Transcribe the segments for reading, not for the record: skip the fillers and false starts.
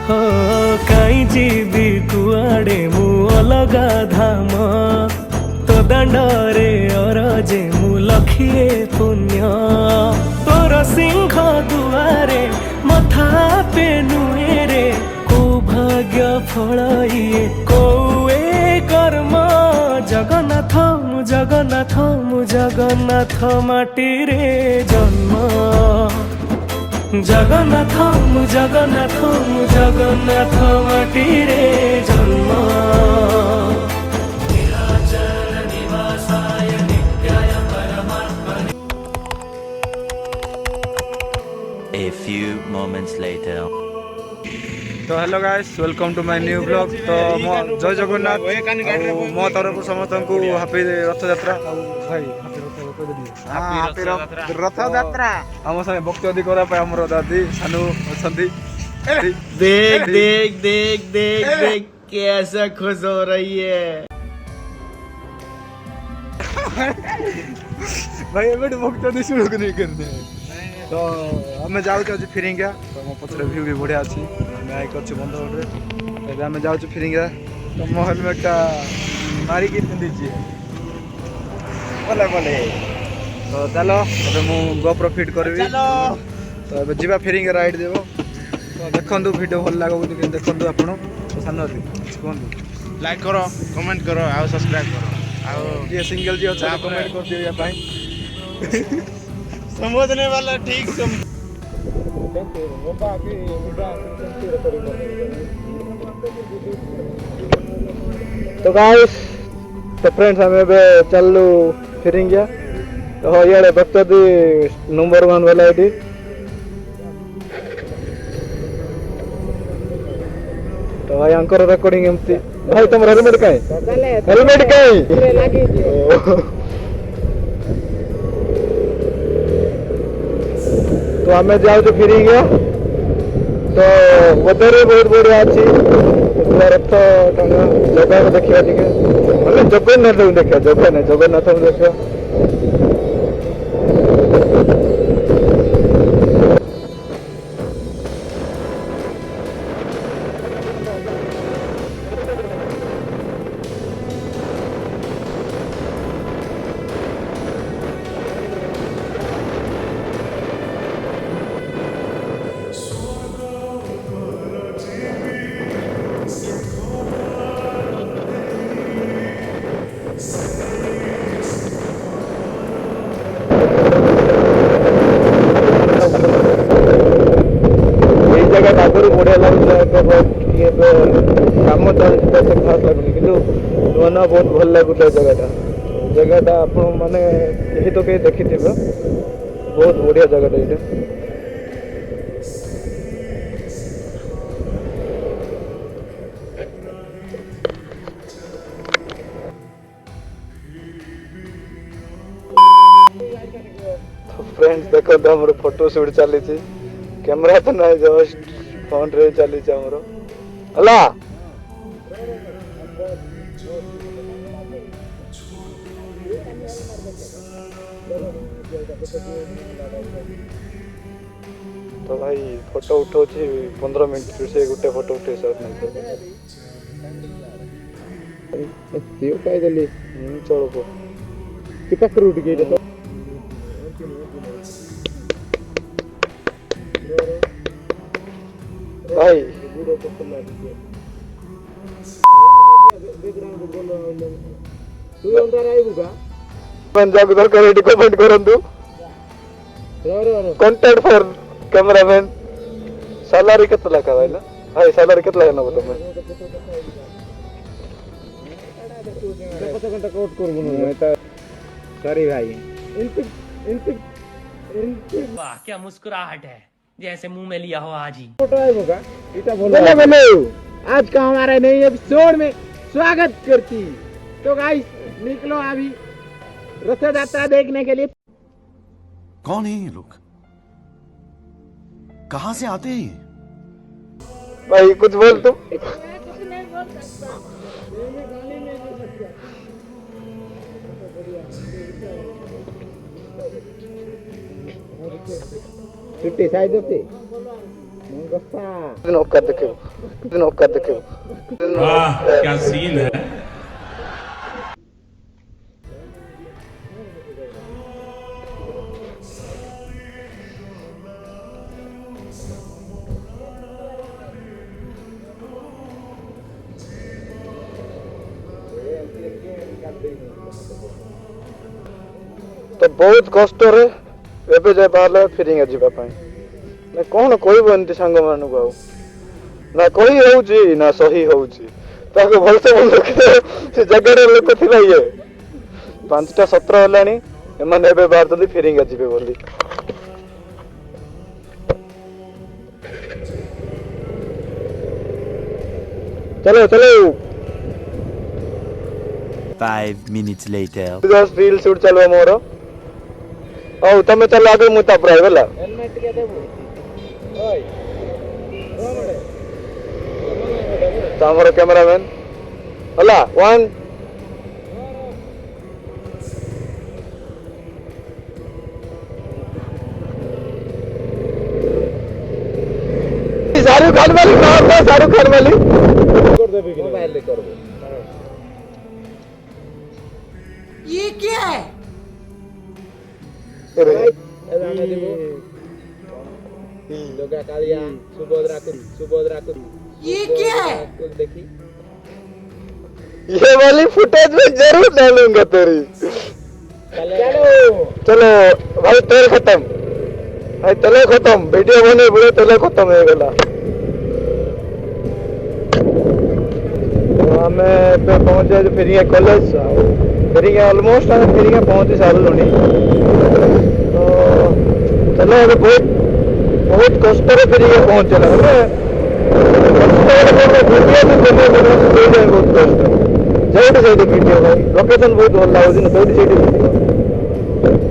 हो काई जीवी कुआड़े मु अलगा धाम तो दंडरे अरजे मु लखिए पुण्य तोर सिंह दुआरे मथा पे नुएरे को भाग्य फल इए कोए कर्म जगन्नाथ जगन्नाथ जगन्नाथ माटी रे जन्म जगन्नाथ जगन्नाथ जगन्नाथ माटी रे जन्म A few moments later. तो hello guys welcome to my new blog. तो जय जगन्नाथ मो तरफ समस्त को हापी रथ यात्रा भाई रथ यात्रा आम साथ भक्ति अधिक करमर दादी सानू अच्छा देख देख देख देख देख कैसा खुश हो रही है भाई एबे भक्ति अधिक शुरू नहीं करने। तो आम जाऊँ फिरिंगा तो मो पचर व्यू भी बढ़िया अच्छी मैं कर बंद आम जाऊँ फिरिंगा तो मो हेलमेटा मारिकी पिंधि बोले बोले तो चलो मु गोप्रो फिट करी तो अब जीवा फिरिंगा राइड देव तो देखु वीडियो भल लगे देखु आप सान कहतु लाइक करो कमेंट करो और सब्सक्राइब करो जी सिंगल जी अच्छा कमेंट कर दिए संबोधने वाला ठीक तो गाइस तो फ्रेंड्स हमें चलू फिरिंगा तो ये भक्त नंबर 1 वाला आईडी तो भाई अंकर रिकॉर्डिंग एमती भाई तुम हेलमेट कहीं तो हमें जाओ तो फिरिंगा तो उधर बहुत बढ़िया अच्छी पूरा रथ टांगा जगह को देखिए मतलब जगन्नाथ को देखा जगन्नाथ को देखा आगुरी बढ़िया लगे कम चलते खास लगुनि कि नुआ नुआ बहुत भल लगुला जगहटा आप मैंने कहीं तो कहीं देखी बहुत बढ़िया जगहटा ये फ्रेंड्स देखो तो हमर फोटो शूट चली कैमरा तो ना जस्ट फोन रे चली हमरो हला तो भाई फोटो उठो 15 मिनट से गोटे फोटो उठे सब नहीं काय देली चलो को कि पाखर उठ गई तो भाई तू अंदर आइबू का मन जाग दर करे कमेंट करंतु कांटेक्ट फॉर कैमरामैन सैलरी केतला का भाई भाई सैलरी केतला न तुम कत घंटा कोट करबो न सॉरी भाई वाह क्या मुस्कुराहट है जैसे मुंह में लिया हो आज ही फोटो आइबू का इटा बोलो आज का हमारा नए एपिसोड में स्वागत करती। तो गाइस निकलो अभी रथ यात्रा देखने के लिए। कौन है ये लोग कहां से आते हैं? भाई कुछ बोल तुम Fifty side of it. Mangasta. No cut the cube. नौका देखे वाह क्या सीन है। तो बहुत कष्ट रे एबे जाय बाहर फिरिंग जीवा पाई ना कौन कहब एमती सांग मानू आउ ना कही होउची ना सही होउची ताको भलसे बोल से जगह लोक थिला ये 5टा 17 हलानी एमाने एबे बाहर जल्दी फिरिंग जीवे बोली चलो चलो 5 minutes later. Just reel shoot चलवा मोर औ तमे चल आगे मु तापर आइ बला हेलमेट के देबो ओय तामर कैमरामैन हला 1 शाहरुख खान वाली कौन है शाहरुख खान वाली कर दे भी मोबाइल ले करबो ये क्या है? ये क्या है? ये वाली फुटेज में जरूर डालूंगा तेरी चलो भाई तेल खत्म भाई तेल खत्म वीडियो बने बड़े तेल खत्म हो गला हमें पे पहुंच जाए फिर ये कॉलेज फिर ये ऑलमोस्ट हमें फिर ये पहुंच सारू तो चलो अभी बहुत बहुत कष्ट है फिर ये पहुंच चला बहुत कष्ट जोटी से वीडियो भाई लोकेशन बहुत भल लगे जोटी से वीडियो तो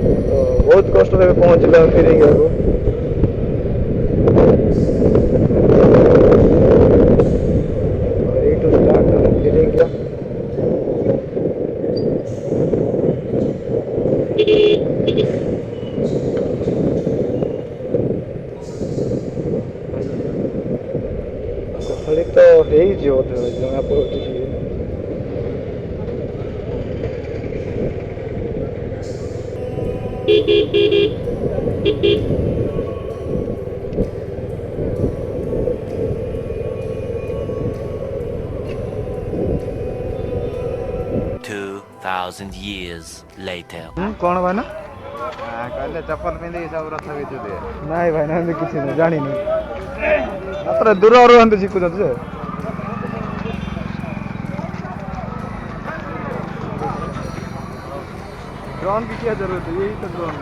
बहुत कष्ट में पहुंचला फिर खाली तो है ही जो जगह पर 2,000 years later. कौन भाई ना कहले चप्पल पिंधि सब रथ बिचु दे नहीं भाई ना किसी नहीं जानी नहीं अत्र दूर और हम शिखु जे ड्रोन की क्या जरूरत है यही तो ड्रोन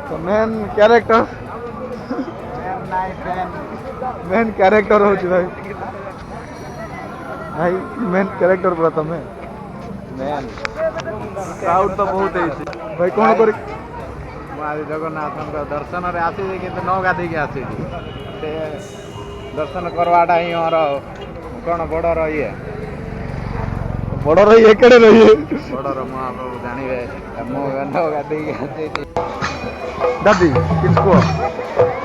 तो मेन कैरेक्टर मेन कैरेक्टर हो भाई भाई मेन कैरेक्टर पूरा तमे मैन क्राउड तो बहुत है भाई कौन कर आज जगन्नाथ दर्शन रे आसी जे किंतु न गाधी के आसी से दर्शन करवाटा ही और कौन बड़ रही है बड़ रही है केड़े रही है बड़ महाप्रभु जानिबे मो न गाधी के आसी दादी किसको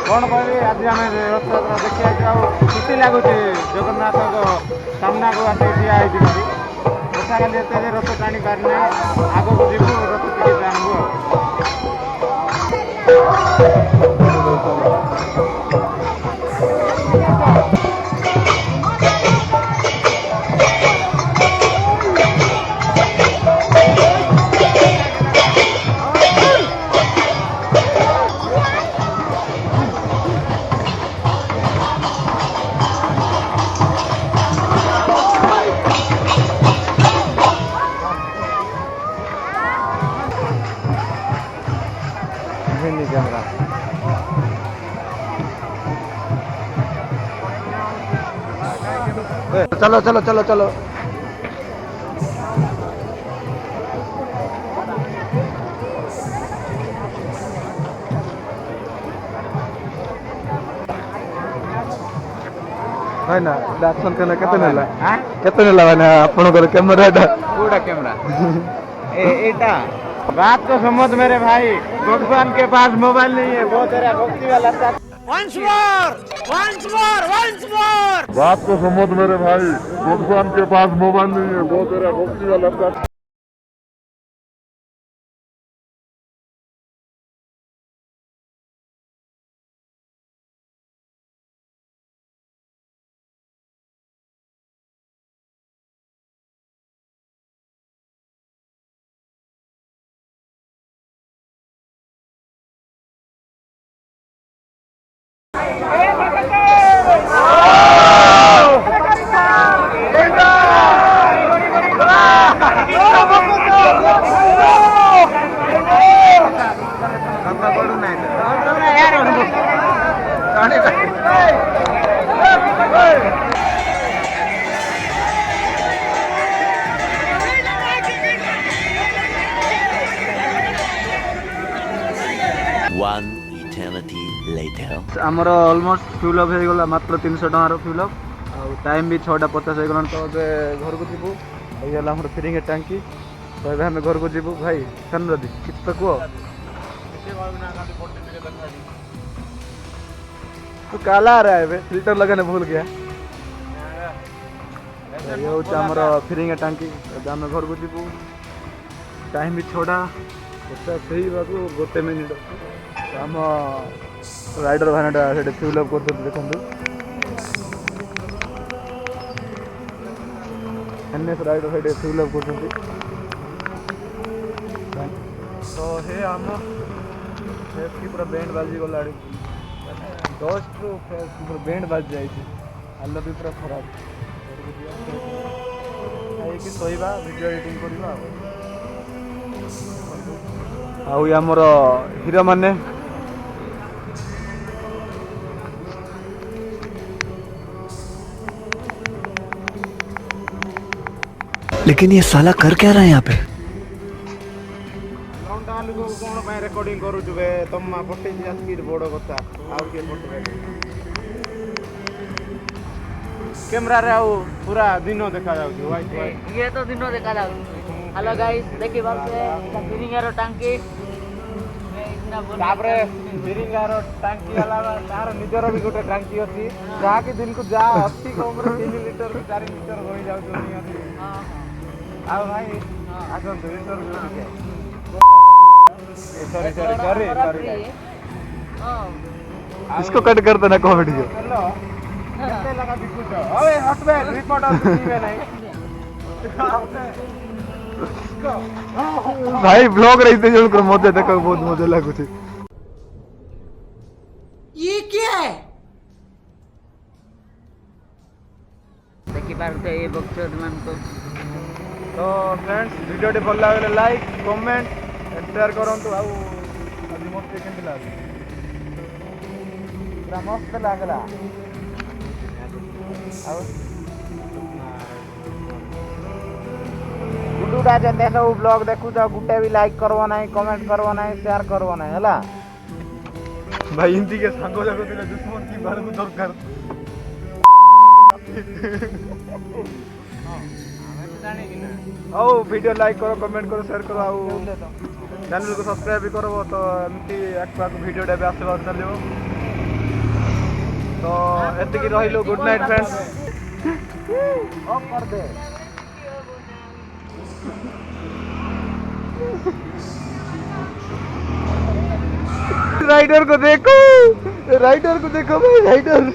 कौन कहबे आज आमे रथ यात्रा देखिया जाऊ खुशी लागुचे जगन्नाथ को सामना को आसी ठिया आइ दिमारी ओसा खाली एते जे रथ टाणी पारने आगो को जीवु रथ टिके जानबो चलो चलो चलो चलो भाई ना एक्शन करना केते नेला भाई ना आपनकर कैमरा कोडा कैमरा एटा बात तो समझ मेरे भाई, भगवान के पास मोबाइल नहीं है, वो तेरा भक्ति वाला था। Once more! बात को समझ मेरे भाई, भगवान के पास मोबाइल नहीं है, वो तेरा भक्ति वाला था। One eternity later. आमर ऑलमोस्ट फ्यूल अप हो गला मात्र 300 टकार फ्यूल अप टाइम भी 6:50 हो गला तो घर को जीवु ये आमर फिरिंग टांकी तो ये आम घर को जीवु भाई सन रदी कित तो कह तू काला आ रहा है फिल्टर लगाने भूल गया ये हूँ आमर फिरिंग टांकी आम घर को जीवु टाइम भी 6:50 हो गोटे मिनिट आम राइडर भाईटा से फ्यूल अप कर देखु एनएस राइडर से फ्यूल अप कर तो हे आम फेस की पूरा बैंड बाजी गला डस्ट फेस पूरा बैंड बाज जाए आलो भी पूरा खराब कि सोईबा वीडियो एडिटिंग करवा आमर हीरो माने लेकिन ये साला कर क्या रहा है यहाँ पे? कौन पाए रिकॉर्डिंग करू जुबे तुम पटे स्पीड बड़ कथा आउ के पटे कैमरा रे आउ पूरा दिन देखा जाउ वाइट ये तो दिनों देखा जाऊ। हेलो गाइस देखि बारे फिरिंगारो टांकी तापरे फिरिंगारो टांकी अलावा तार निजर भी गोटे टांकी अछि जहा कि दिन को जा अति कम रे 3 लीटर 4 लीटर होई जाउ दुनिया आ भाई आसन तो लीटर के सॉरी इसको कट कर देना कॉमेडी को हेलो कितने लगा बिकुट ओए हटबे रिपोर्ट और नीवे नहीं भाई ब्लॉग रहते जो कर मजा देखो बहुत मजा लागुଛି ये क्या है? देखि पारते ये बक्सर मान को तो फ्रेंड्स वीडियो टे भल लागले लाइक कमेंट एंड शेयर करंतु आ आज मस्त केंति लागले पूरा मस्त लागला आ गुडुडा जे देखो ब्लॉग देखु तो गुटे भी लाइक करबो नहीं कमेंट करबो नहीं शेयर करबो नहीं हला भाई हिंदी के सांगो जाको दिले दुश्मन की बारे में दरकार आओ वीडियो लाइक करो कमेंट करो शेयर करो आओ चैनल को सब्सक्राइब भी करो तो एमती एक बार वीडियो डे आसबा चलियो तो एति की रहिलो गुड नाइट फ्रेंड्स ऑफ कर दे राइडर को देखो भाई राइडर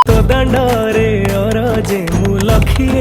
तो दंडरे और जे मु लखिए